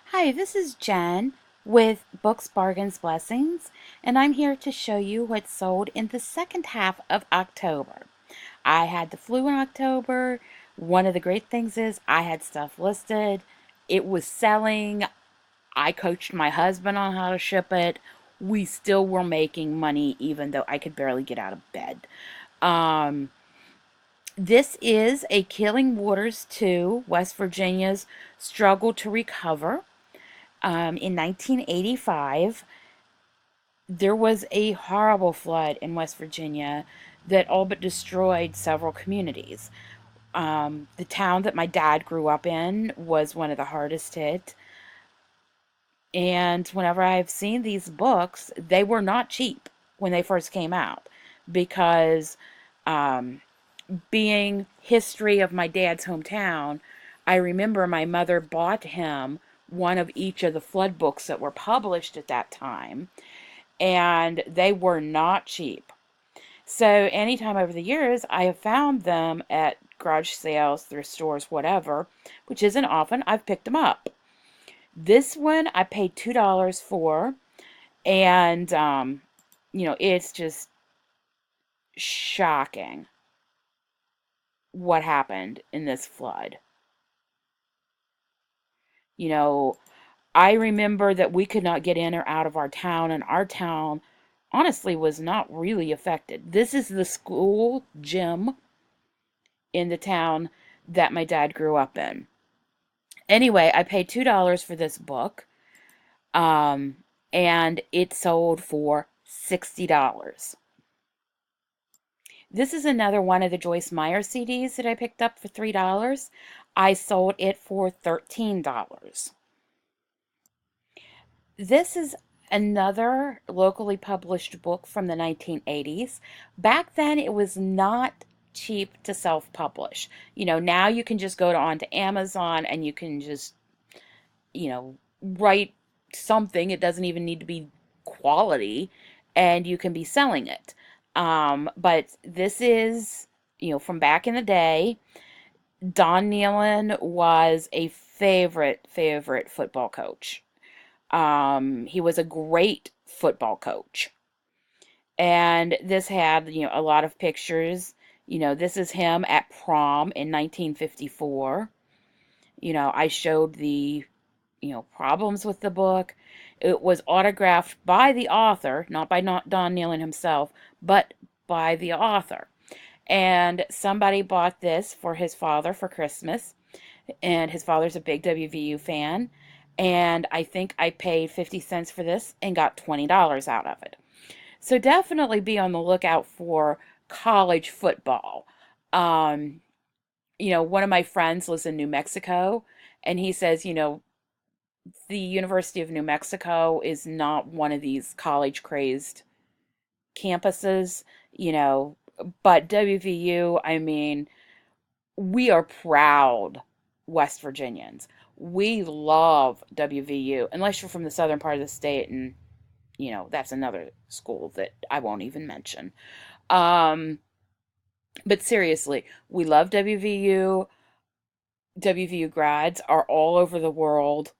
Hi, this is Jen with Books, Bargains, Blessings, and I'm here to show you what sold in the second half of October. I had the flu in October. One of the great things is I had stuff listed. It was selling. I coached my husband on how to ship it. We still were making money even though I could barely get out of bed. Um, this is a Killing Waters 2, West Virginia's Struggle to Recover. In 1985, there was a horrible flood in West Virginia that all but destroyed several communities. The town that my dad grew up in was one of the hardest hit. And whenever I've seen these books, they were not cheap when they first came out because, um, being history of my dad's hometown, I remember my mother bought him one of each of the flood books that were published at that time, and they were not cheap. So anytime over the years I have found them at garage sales, thrift stores, whatever, which isn't often, I've picked them up. This one I paid $2 for, and it's just shocking what happened in this flood. You know, I remember that we could not get in or out of our town, and our town honestly was not really affected. This is the school gym in the town that my dad grew up in. Anyway, I paid $2 for this book, um, and it sold for $60. This is another one of the Joyce Meyer CDs that I picked up for $3. I sold it for $13. This is another locally published book from the 1980s. Back then, it was not cheap to self-publish. Now you can just go onto Amazon and you can just, write something. It doesn't even need to be quality, and you can be selling it. But this is, from back in the day. Don Nehlen was a favorite football coach. He was a great football coach. And this had, a lot of pictures. This is him at prom in 1954. I showed the, problems with the book. It was autographed by the author, not by Don Nehlen himself, but by the author. And somebody bought this for his father for Christmas, and his father's a big WVU fan, and I think I paid 50 cents for this and got $20 out of it. So definitely be on the lookout for college football. One of my friends lives in New Mexico, and he says, the University of New Mexico is not one of these college crazed campuses, but WVU, I mean, we are proud West Virginians. We love WVU, unless you're from the southern part of the state, and that's another school that I won't even mention. Um, but seriously, we love WVU. WVU grads are all over the world,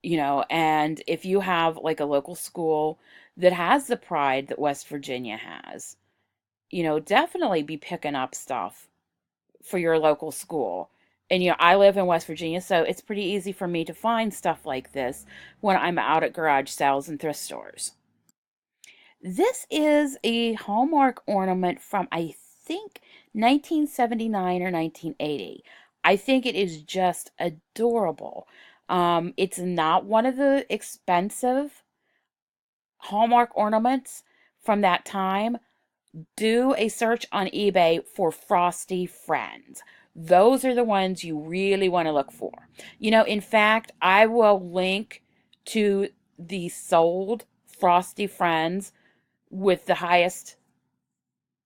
and if you have like a local school that has the pride that West Virginia has, definitely be picking up stuff for your local school. And I live in West Virginia, so it's pretty easy for me to find stuff like this when I'm out at garage sales and thrift stores. This is a Hallmark ornament from, I think, 1979 or 1980. I think it is just adorable. It's not one of the expensive Hallmark ornaments from that time. Do a search on eBay for Frosty Friends. Those are the ones you really want to look for. In fact, I will link to the sold Frosty Friends with the highest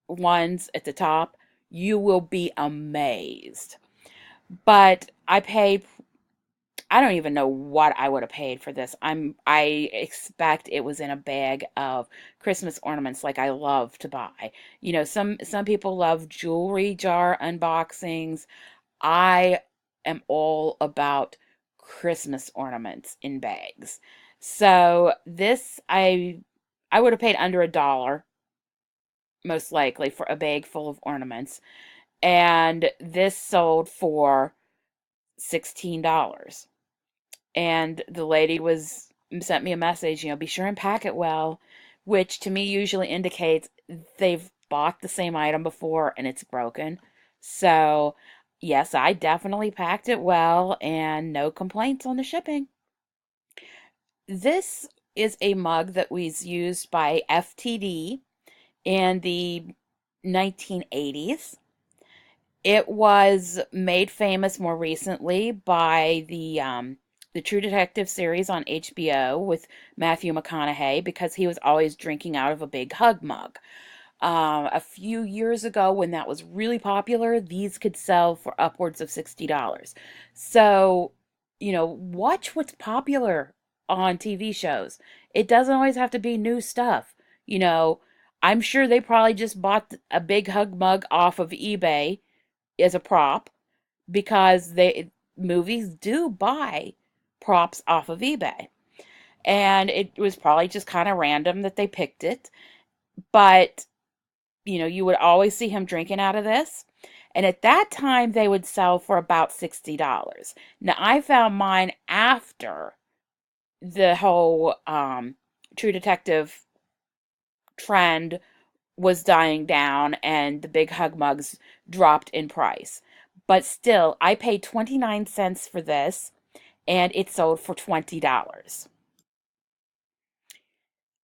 ones at the top. You will be amazed. But I don't even know what I would have paid for this. I expect it was in a bag of Christmas ornaments like I love to buy. Some people love jewelry jar unboxings. I am all about Christmas ornaments in bags. So this I would have paid under $1 most likely for a bag full of ornaments, and this sold for $16. And the lady was sent me a message, be sure and pack it well, which to me usually indicates they've bought the same item before and it's broken. So, yes, I definitely packed it well and no complaints on the shipping. This is a mug that was used by FTD in the 1980s. It was made famous more recently by the True Detective series on HBO with Matthew McConaughey because he was always drinking out of a big hug mug. A few years ago, when that was really popular, these could sell for upwards of $60. So, watch what's popular on TV shows. It doesn't always have to be new stuff. You know, I'm sure they probably just bought a big hug mug off of eBay as a prop because movies do buy props off of eBay. And it was probably just kind of random that they picked it. But, you would always see him drinking out of this. And at that time, they would sell for about $60. Now, I found mine after the whole True Detective trend was dying down and the big hug mugs dropped in price. But still, I paid 29 cents for this and it sold for $20.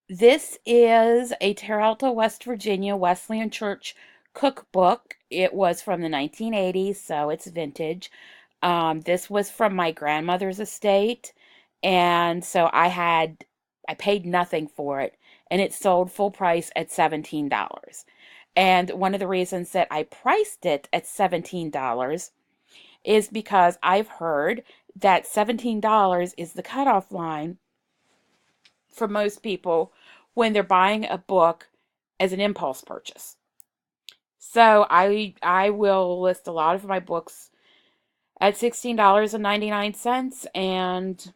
This is a Terre Haute, West Virginia Wesleyan Church cookbook. It was from the 1980s, so it's vintage. This was from my grandmother's estate, and so I paid nothing for it, and it sold full price at $17. And one of the reasons that I priced it at $17 is because I've heard that $17 is the cutoff line for most people when they're buying a book as an impulse purchase. So I will list a lot of my books at $16.99, and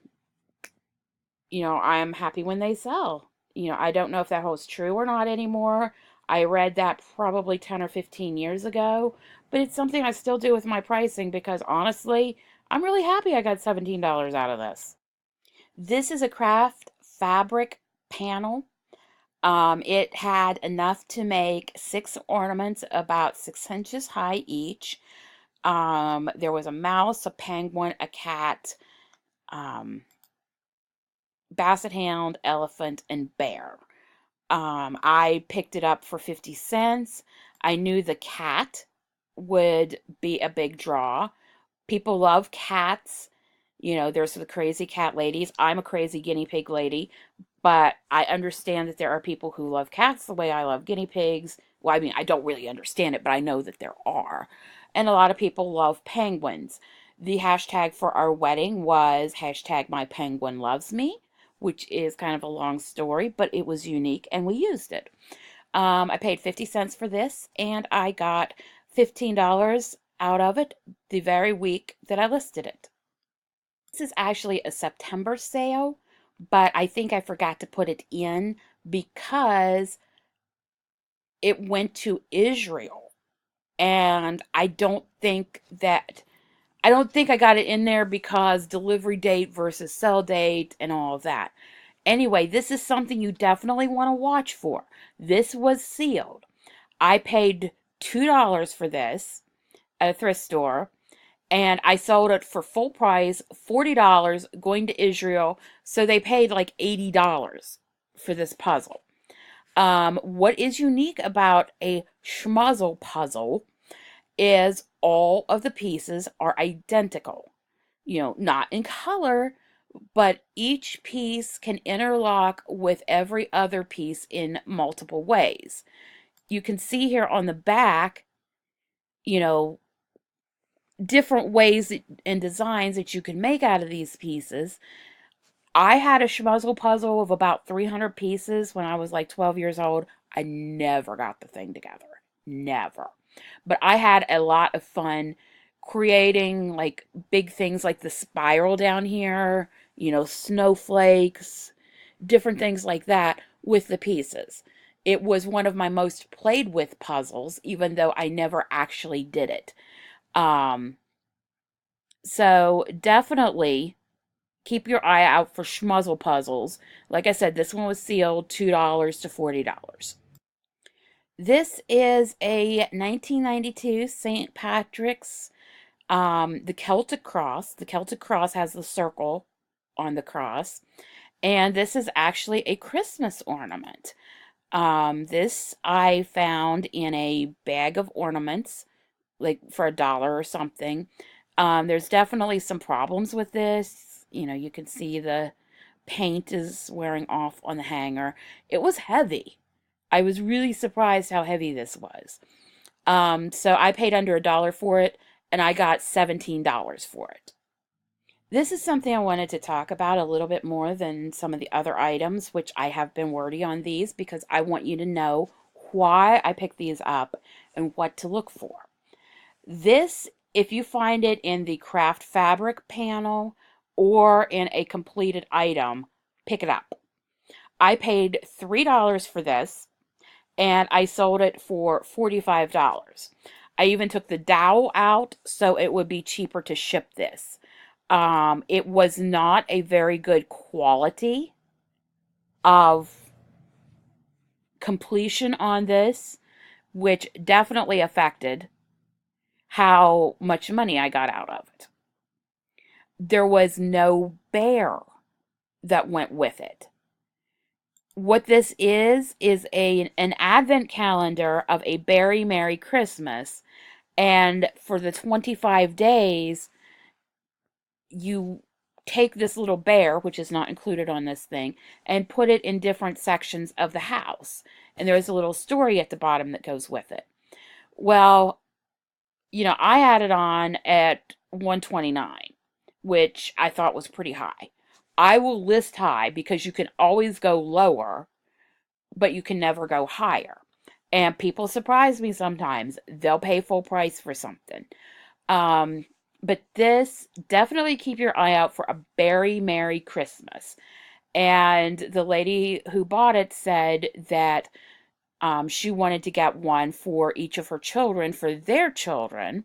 I'm happy when they sell. I don't know if that holds true or not anymore. I read that probably 10 or 15 years ago, but it's something I still do with my pricing because honestly, I'm really happy I got $17 out of this. This is a craft fabric panel. It had enough to make 6 ornaments about 6 inches high each. There was a mouse, a penguin, a cat, um, basset hound, elephant, and bear. I picked it up for 50 cents. I knew the cat would be a big draw. People love cats. There's the crazy cat ladies. I'm a crazy guinea pig lady, but I understand that there are people who love cats the way I love guinea pigs. Well, I mean, I don't really understand it, but I know that there are. And a lot of people love penguins. The hashtag for our wedding was hashtag my penguin loves me, which is kind of a long story, but it was unique and we used it. I paid 50 cents for this and I got $15 out of it the very week that I listed it. This is actually a September sale, but I think I forgot to put it in because it went to Israel. And I don't think I got it in there because delivery date versus sell date and all of that. Anyway, this is something you definitely want to watch for. This was sealed. I paid $2 for this at a thrift store, and I sold it for full price, $40, going to Israel. So they paid like $80 for this puzzle. What is unique about a schmuzzle puzzle is all of the pieces are identical. Not in color, but each piece can interlock with every other piece in multiple ways. You can see here on the back, different ways and designs that you can make out of these pieces. I had a schmuzzle puzzle of about 300 pieces when I was like 12 years old. I never got the thing together. Never. But I had a lot of fun creating like big things like the spiral down here, snowflakes, different things like that with the pieces. It was one of my most played with puzzles, even though I never actually did it. Um, so definitely keep your eye out for schmuzzle puzzles. Like I said, this one was sealed $2 to $40. This is a 1992 St. Patrick's, the Celtic Cross. The Celtic Cross has the circle on the cross. And this is actually a Christmas ornament. This I found in a bag of ornaments, like for $1 or something. There's definitely some problems with this. You can see the paint is wearing off on the hanger. It was heavy. I was really surprised how heavy this was. So I paid under $1 for it, and I got $17 for it. This is something I wanted to talk about a little bit more than some of the other items, which I have been wordy on these because I want you to know why I picked these up and what to look for. This, if you find it in the craft fabric panel or in a completed item, pick it up. I paid $3 for this, and I sold it for $45. I even took the dowel out so it would be cheaper to ship this. It was not a very good quality of completion on this, which definitely affected how much money I got out of it. There was no bear that went with it. What this is an advent calendar of a Beary Merry Christmas, and for the 25 days, you take this little bear, which is not included on this thing, and put it in different sections of the house. And there's a little story at the bottom that goes with it. Well, I had it on at $129, which I thought was pretty high. I will list high because you can always go lower, but you can never go higher. And people surprise me sometimes. They'll pay full price for something. But this, definitely keep your eye out for a Beary Merry Christmas. And the lady who bought it said that she wanted to get one for each of her children, for their children.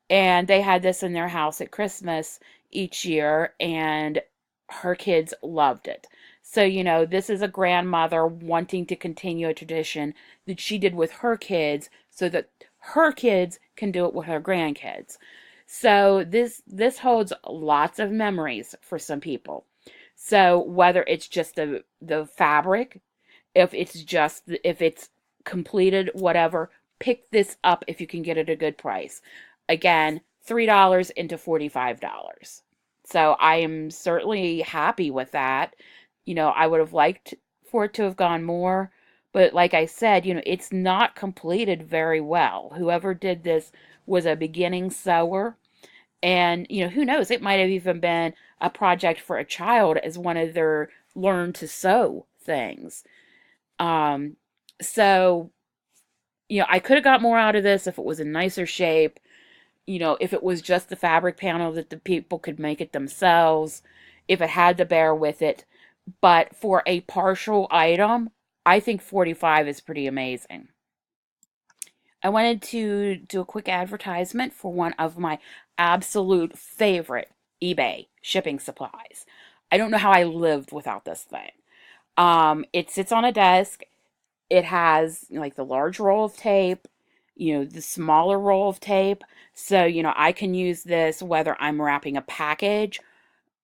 And they had this in their house at Christmas each year, and her kids loved it. So, this is a grandmother wanting to continue a tradition that she did with her kids so that her kids can do it with her grandkids. So this holds lots of memories for some people. So whether it's just the fabric, if it's completed, whatever, pick this up if you can get it at a good price. Again, $3 into $45. So I am certainly happy with that. I would have liked for it to have gone more, but like I said, it's not completed very well. Whoever did this was a beginning sewer, and who knows, it might have even been a project for a child as one of their learn to sew things. So I could have got more out of this if it was in nicer shape. If it was just the fabric panel that the people could make it themselves, if it had the bear with it. But for a partial item, I think 45 is pretty amazing. I wanted to do a quick advertisement for one of my absolute favorite eBay shipping supplies. I don't know how I lived without this thing. It sits on a desk. It has like the large roll of tape, the smaller roll of tape. So, I can use this whether I'm wrapping a package,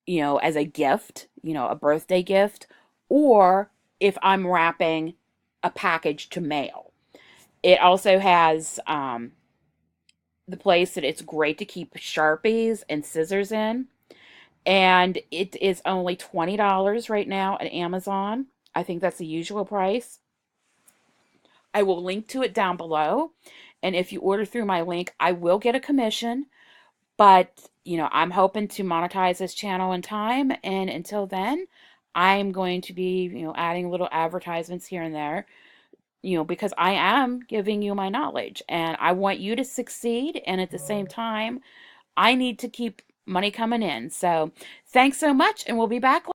as a gift, a birthday gift, or if I'm wrapping a package to mail. It also has the place that it's great to keep Sharpies and scissors in. And it is only $20 right now at Amazon. I think that's the usual price. I will link to it down below. And if you order through my link, I will get a commission. But, I'm hoping to monetize this channel in time. And until then, I'm going to be, adding little advertisements here and there. because I am giving you my knowledge and I want you to succeed. And at the same time, I need to keep money coming in. So thanks so much, and we'll be back